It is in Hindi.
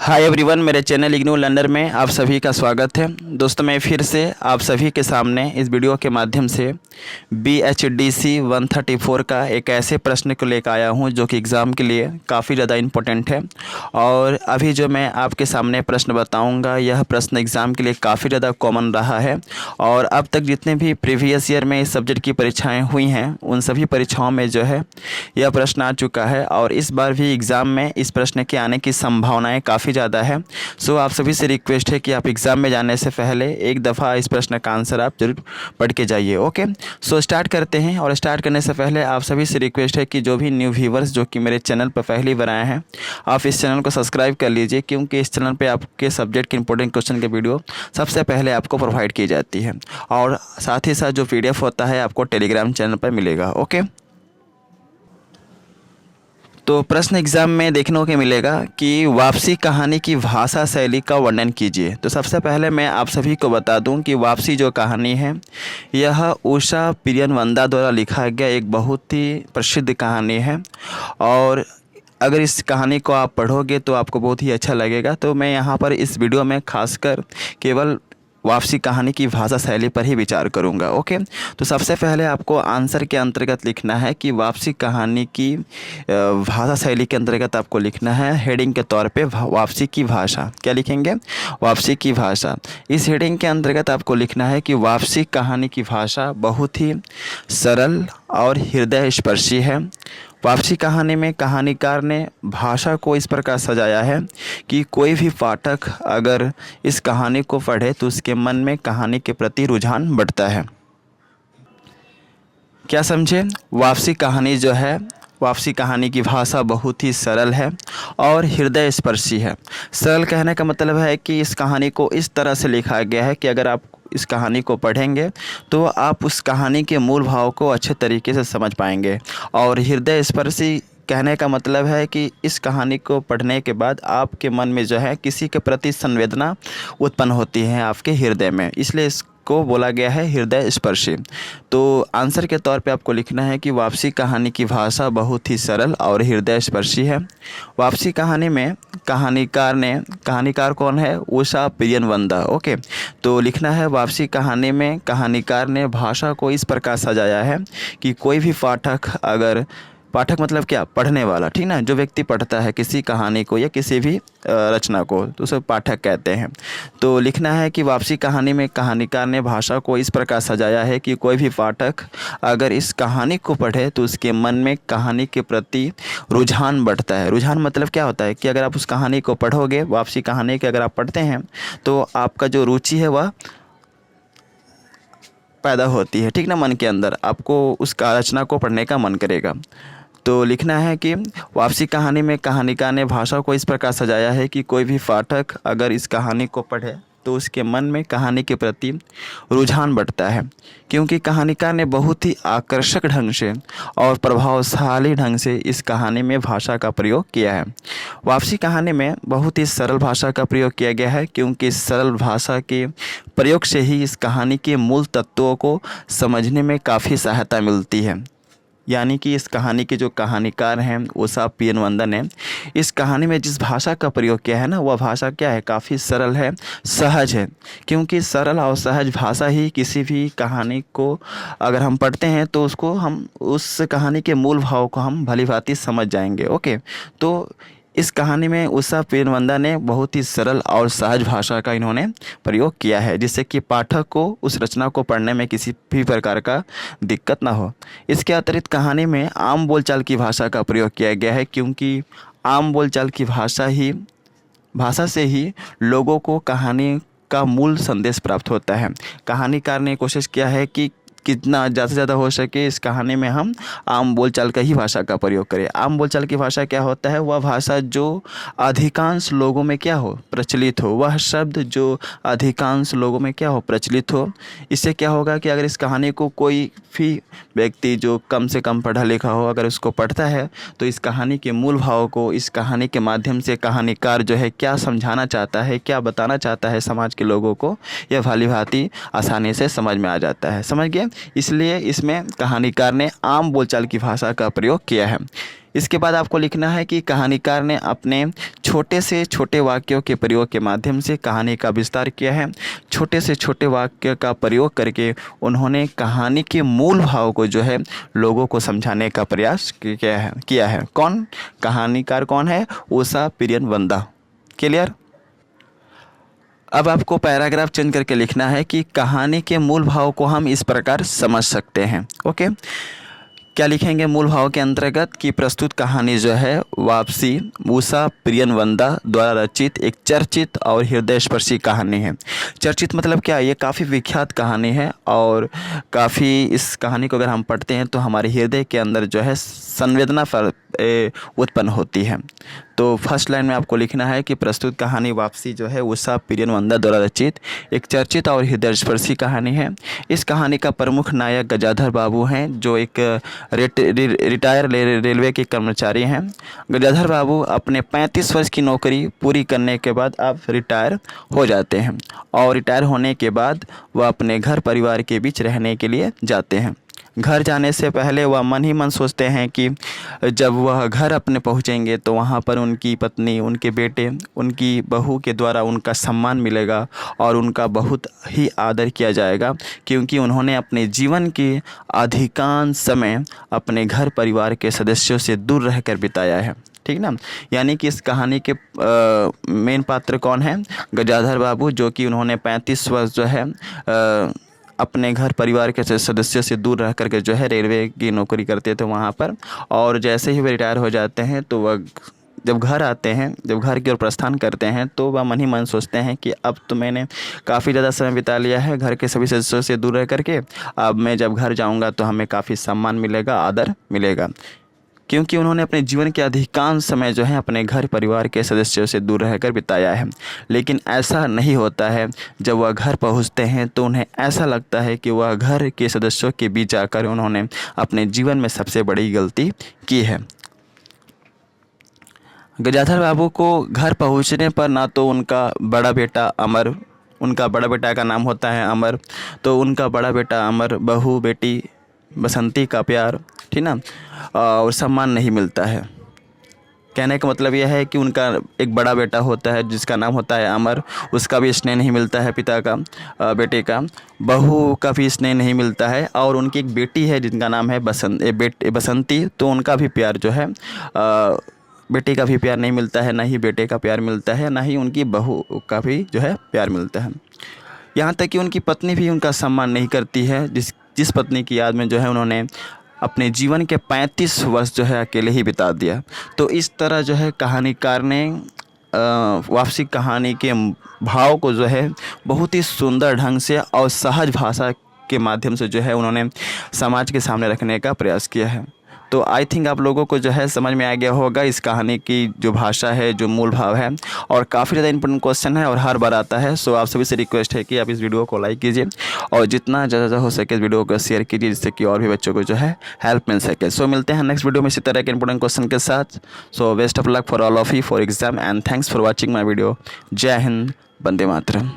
हाय एवरीवन, मेरे चैनल इग्नू लर्नर में आप सभी का स्वागत है। दोस्तों, मैं फिर से आप सभी के सामने इस वीडियो के माध्यम से BHDC 134 का एक ऐसे प्रश्न को लेकर आया हूं जो कि एग्ज़ाम के लिए काफ़ी ज़्यादा इम्पोर्टेंट है। और अभी जो मैं आपके सामने प्रश्न बताऊंगा, यह प्रश्न एग्ज़ाम के लिए काफ़ी ज़्यादा कॉमन रहा है। और अब तक जितने भी प्रीवियस ईयर में इस सब्जेक्ट की परीक्षाएँ हुई हैं, उन सभी परीक्षाओं में जो है यह प्रश्न आ चुका है। और इस बार भी एग्ज़ाम में इस प्रश्न के आने की संभावनाएँ काफ़ी ज़्यादा है। सो आप सभी से रिक्वेस्ट है कि आप एग्ज़ाम में जाने से पहले एक दफ़ा इस प्रश्न का आंसर आप जरूर पढ़ के जाइए। ओके, सो स्टार्ट करते हैं। और स्टार्ट करने से पहले आप सभी से रिक्वेस्ट है कि जो भी न्यू व्यूवर्स जो कि मेरे चैनल पर पहली बार आए हैं, आप इस चैनल को सब्सक्राइब कर लीजिए, क्योंकि इस चैनल पर आपके सब्जेक्ट के इंपॉर्टेंट क्वेश्चन के वीडियो सबसे पहले आपको प्रोवाइड की जाती है। और साथ ही साथ जो PDF होता है आपको टेलीग्राम चैनल पर मिलेगा। ओके, तो प्रश्न एग्जाम में देखने को मिलेगा कि वापसी कहानी की भाषा शैली का वर्णन कीजिए। तो सबसे पहले मैं आप सभी को बता दूं कि वापसी जो कहानी है, यह उषा पिरियनवंदा द्वारा लिखा गया एक बहुत ही प्रसिद्ध कहानी है। और अगर इस कहानी को आप पढ़ोगे तो आपको बहुत ही अच्छा लगेगा। तो मैं यहाँ पर इस वीडियो में खासकर केवल वापसी कहानी की भाषा शैली पर ही विचार करूंगा। ओके, तो सबसे पहले आपको आंसर के अंतर्गत लिखना है कि वापसी कहानी की भाषा शैली के अंतर्गत आपको लिखना है हेडिंग के तौर पे वापसी की भाषा। क्या लिखेंगे? वापसी की भाषा। इस हेडिंग के अंतर्गत आपको लिखना है कि वापसी कहानी की भाषा बहुत ही सरल और हृदय स्पर्शी है। वापसी कहानी में कहानीकार ने भाषा को इस प्रकार सजाया है कि कोई भी पाठक अगर इस कहानी को पढ़े तो उसके मन में कहानी के प्रति रुझान बढ़ता है। क्या समझे? वापसी कहानी जो है, वापसी कहानी की भाषा बहुत ही सरल है और हृदय स्पर्शी है। सरल कहने का मतलब है कि इस कहानी को इस तरह से लिखा गया है कि अगर आप इस कहानी को पढ़ेंगे तो आप उस कहानी के मूल भाव को अच्छे तरीके से समझ पाएंगे। और हृदय स्पर्शी कहने का मतलब है कि इस कहानी को पढ़ने के बाद आपके मन में जो है किसी के प्रति संवेदना उत्पन्न होती है आपके हृदय में, इसलिए इसको बोला गया है हृदय स्पर्शी। तो आंसर के तौर पे आपको लिखना है कि वापसी कहानी की भाषा बहुत ही सरल और हृदय स्पर्शी है। वापसी कहानी में कहानीकार कौन है? उषा पिरियनवंदा। ओके, तो लिखना है वापसी कहानी में कहानीकार ने भाषा को इस प्रकार सजाया है कि कोई भी पाठक मतलब क्या? पढ़ने वाला, ठीक ना? जो व्यक्ति पढ़ता है किसी कहानी को या किसी भी रचना को तो उसे पाठक कहते हैं। तो लिखना है कि वापसी कहानी में कहानीकार ने भाषा को इस प्रकार सजाया है कि कोई भी पाठक अगर इस कहानी को पढ़े तो उसके मन में कहानी के प्रति रुझान बढ़ता है। रुझान मतलब क्या होता है कि अगर आप उस कहानी को पढ़ोगे, वापसी कहानी के अगर आप पढ़ते हैं तो आपका जो रुचि है वह पैदा होती है, ठीक ना? मन के अंदर आपको उस रचना को पढ़ने का मन करेगा। तो लिखना है कि वापसी कहानी में कहानीकार ने भाषा को इस प्रकार सजाया है कि कोई भी पाठक अगर इस कहानी को पढ़े तो उसके मन में कहानी के प्रति रुझान बढ़ता है, क्योंकि कहानीकार ने बहुत ही आकर्षक ढंग से और प्रभावशाली ढंग से इस कहानी में भाषा का प्रयोग किया है। वापसी कहानी में बहुत ही सरल भाषा का प्रयोग किया गया है, क्योंकि सरल भाषा के प्रयोग से ही इस कहानी के मूल तत्वों को समझने में काफ़ी सहायता मिलती है। यानी कि इस कहानी के जो कहानीकार हैं उषा पिरियनवंदा ने इस कहानी में जिस भाषा का प्रयोग किया है ना, वह भाषा क्या है? काफ़ी सरल है, सहज है। क्योंकि सरल और सहज भाषा ही किसी भी कहानी को अगर हम पढ़ते हैं तो हम उस कहानी के मूल भाव को हम भलीभांति समझ जाएंगे। ओके, तो इस कहानी में उषा पिरियनवंदा ने बहुत ही सरल और सहज भाषा का इन्होंने प्रयोग किया है, जिससे कि पाठक को उस रचना को पढ़ने में किसी भी प्रकार का दिक्कत ना हो। इसके अतिरिक्त कहानी में आम बोलचाल की भाषा का प्रयोग किया गया है, क्योंकि आम बोलचाल की भाषा से ही लोगों को कहानी का मूल संदेश प्राप्त होता है। कहानीकार ने कोशिश किया है कि कितना ज़्यादा से ज़्यादा हो सके इस कहानी में हम आम बोलचाल का ही भाषा का प्रयोग करें। आम बोलचाल की भाषा क्या होता है? वह भाषा जो अधिकांश लोगों में क्या हो? प्रचलित हो। वह शब्द जो अधिकांश लोगों में क्या हो? प्रचलित हो। इससे क्या होगा कि अगर इस कहानी को कोई भी व्यक्ति जो कम से कम पढ़ा लिखा हो अगर उसको पढ़ता है तो इस कहानी के मूल भाव को इस कहानी के माध्यम से कहानीकार जो है क्या समझाना चाहता है, क्या बताना चाहता है समाज के लोगों को, यह भलीभांति आसानी से समझ में आ जाता है। समझ गए? इसलिए इसमें कहानीकार ने आम बोलचाल की भाषा का प्रयोग किया है। इसके बाद आपको लिखना है कि कहानीकार ने अपने छोटे से छोटे वाक्यों के प्रयोग के माध्यम से कहानी का विस्तार किया है। छोटे से छोटे वाक्य का प्रयोग करके उन्होंने कहानी के मूल भाव को जो है लोगों को समझाने का प्रयास किया है। कौन कहानीकार कौन है? उषा पिरियन वंदा। क्लियर? अब आपको पैराग्राफ चेंज करके लिखना है कि कहानी के मूल भाव को हम इस प्रकार समझ सकते हैं। ओके, क्या लिखेंगे मूल भाव के अंतर्गत कि प्रस्तुत कहानी जो है वापसी उषा पिरियन वंदा द्वारा रचित एक चर्चित और हृदय स्पर्शी कहानी है। चर्चित मतलब क्या? ये काफ़ी विख्यात कहानी है और काफ़ी इस कहानी को अगर हम पढ़ते हैं तो हमारे हृदय के अंदर जो है संवेदना उत्पन्न होती है। तो फर्स्ट लाइन में आपको लिखना है कि प्रस्तुत कहानी वापसी जो है उषा पिरियन वंदा द्वारा रचित एक चर्चित और हृदयस्पर्शी कहानी है। इस कहानी का प्रमुख नायक गजाधर बाबू हैं, जो एक रिटायर रेलवे के कर्मचारी हैं। गजाधर बाबू अपने 35 वर्ष की नौकरी पूरी करने के बाद अब रिटायर हो जाते हैं और रिटायर होने के बाद वह अपने घर परिवार के बीच रहने के लिए जाते हैं। घर जाने से पहले वह मन ही मन सोचते हैं कि जब वह घर अपने पहुंचेंगे तो वहां पर उनकी पत्नी, उनके बेटे, उनकी बहू के द्वारा उनका सम्मान मिलेगा और उनका बहुत ही आदर किया जाएगा, क्योंकि उन्होंने अपने जीवन के अधिकांश समय अपने घर परिवार के सदस्यों से दूर रहकर बिताया है। ठीक ना? यानी कि इस कहानी के मेन पात्र कौन है? गजाधर बाबू, जो कि उन्होंने 35 वर्ष जो है अपने घर परिवार के सदस्यों से दूर रह करके जो है रेलवे की नौकरी करते थे वहाँ पर, और जैसे ही वे रिटायर हो जाते हैं तो वह जब घर आते हैं, जब घर की ओर प्रस्थान करते हैं तो वह मन ही मन सोचते हैं कि अब तो मैंने काफ़ी ज़्यादा समय बिता लिया है घर के सभी सदस्यों से दूर रह करके, अब मैं जब घर जाऊँगा तो हमें काफ़ी सम्मान मिलेगा, आदर मिलेगा, क्योंकि उन्होंने अपने जीवन के अधिकांश समय जो है अपने घर परिवार के सदस्यों से दूर रहकर बिताया है। लेकिन ऐसा नहीं होता है। जब वह घर पहुंचते हैं तो उन्हें ऐसा लगता है कि वह घर के सदस्यों के बीच जाकर उन्होंने अपने जीवन में सबसे बड़ी गलती की है। गजाधर बाबू को घर पहुंचने पर ना तो उनका बड़ा बेटा अमर, उनका बड़ा बेटा का नाम होता है अमर, तो उनका बड़ा बेटा अमर, बहू बेटी बसंती का प्यार, ठीक ना, और सम्मान नहीं मिलता है। कहने का मतलब यह है कि उनका एक बड़ा बेटा होता है जिसका नाम होता है अमर, उसका भी स्नेह नहीं मिलता है पिता का, बेटे का, बहू का भी स्नेह नहीं मिलता है, और उनकी एक बेटी है जिनका नाम है बसंती, तो उनका भी प्यार जो है बेटे का भी प्यार नहीं मिलता है, ना ही बेटे का प्यार मिलता है, ना ही उनकी बहू का भी जो है प्यार मिलता है। यहाँ तक कि उनकी पत्नी भी उनका सम्मान नहीं करती है, जिस पत्नी की याद में जो है उन्होंने अपने जीवन के 35 वर्ष जो है अकेले ही बिता दिया। तो इस तरह जो है कहानीकार ने वापसी कहानी के भाव को जो है बहुत ही सुंदर ढंग से और सहज भाषा के माध्यम से जो है उन्होंने समाज के सामने रखने का प्रयास किया है। तो आई थिंक आप लोगों को जो है समझ में आ गया होगा इस कहानी की जो भाषा है, जो मूल भाव है, और काफ़ी ज़्यादा इंपॉर्टेंट क्वेश्चन है और हर बार आता है। सो आप सभी से रिक्वेस्ट है कि आप इस वीडियो को लाइक कीजिए और जितना ज़्यादा हो सके इस वीडियो को शेयर कीजिए, जिससे कि और भी बच्चों को जो है हेल्प मिल सके। सो मिलते हैं नेक्स्ट वीडियो में इसी तरह के इंपॉर्टेंट क्वेश्चन के साथ। So best of luck for all of you for exam and thanks for watching my video. जय हिंद, वंदे मातरम।